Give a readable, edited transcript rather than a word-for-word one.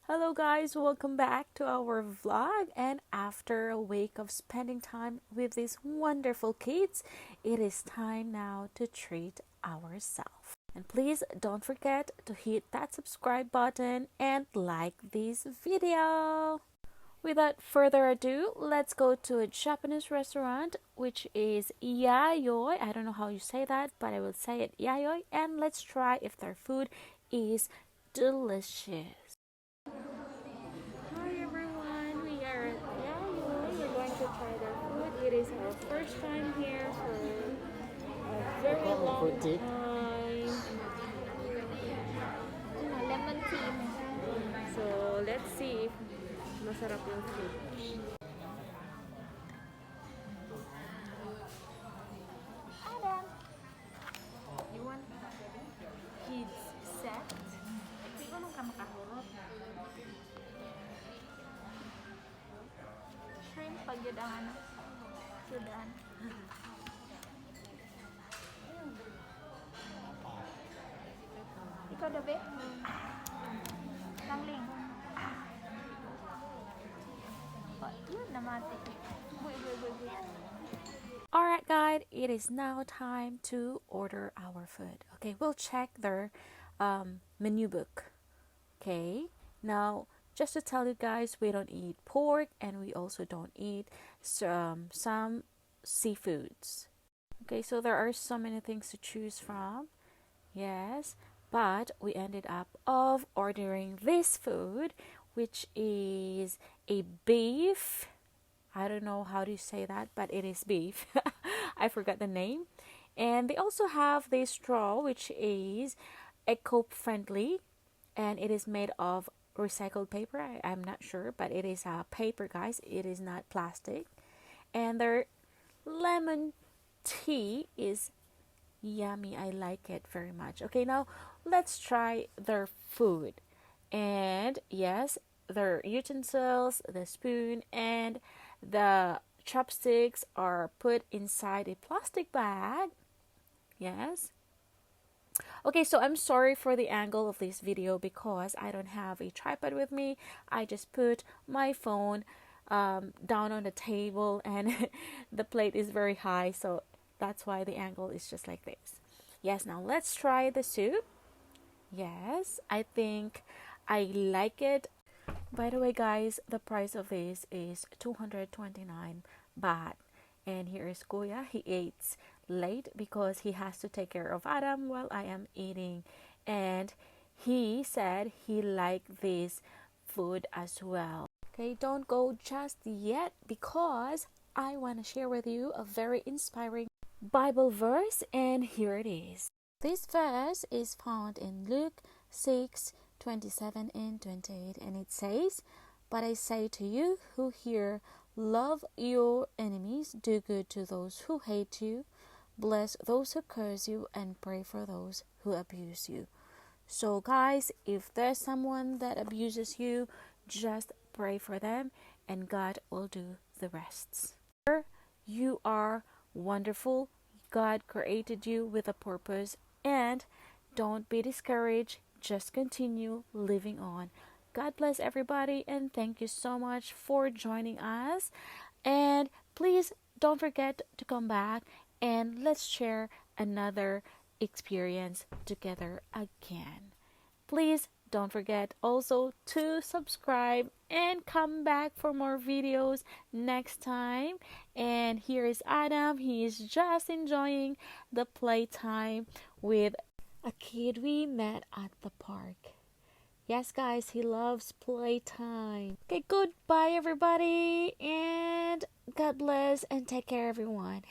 Hello guys, welcome back to our vlog. And after a week of spending time with these wonderful kids, it is time now to treat ourselves. And please don't forget to hit that subscribe button and like this video. Without further ado, let's go to a Japanese restaurant which is Yayoi. I don't know how you say that, but I will say it Yayoi, and let's try if their food is delicious. Hi everyone, we are at Yayoi. We're going to try their food. It is our first time here for a very long time. Lemon tea. So let's see if masarap yung food. Adam, you want kids set? Hindi ko nung ka makahurot. Shrimp pag yun ang ano. Sudan. Ikaw dabe? Langling. Yun namati. Buy. Alright guys, it is now time to order our food. Okay, we'll check their menu book. Okay, now just to tell you guys, we don't eat pork and we also don't eat some seafoods. Okay, so there are so many things to choose from. Yes, but we ended up of ordering this food, which is a beef. I don't know how to say that, but it is beef. I forgot the name. And they also have this straw, which is eco-friendly, and it is made of recycled paper. I'm not sure, but it is paper, guys. It is not plastic. And their lemon tea is yummy. I like it very much. Okay, now let's try their food. And yes, their utensils, the spoon, and the chopsticks are put inside a plastic bag. Yes. Okay, so I'm sorry for the angle of this video because I don't have a tripod with me. I just put my phone down on the table and the plate is very high, so that's why the angle is just like this. Yes, now let's try the soup. Yes, I think I like it. By the way, guys, the price of this is 229 baht. And here is Kuya. He eats late because he has to take care of Adam while I am eating. And he said he liked this food as well. Okay, don't go just yet because I want to share with you a very inspiring Bible verse, and here it is. This verse is found in Luke 6:27 and 28, and it says, "But I say to you who hear, love your enemies, do good to those who hate you, bless those who curse you, and pray for those who abuse you." So guys, if there's someone that abuses you, just pray for them and God will do the rest. You are wonderful. God created you with a purpose, and don't be discouraged. Just continue living on. God bless everybody, and thank you so much for joining us. And please don't forget to come back and let's share another experience together again. Please don't forget also to subscribe and come back for more videos next time. And here is Adam. He is just enjoying the playtime with a kid we met at the park. Yes, guys, he loves playtime. Okay, goodbye, everybody, and God bless and take care, everyone.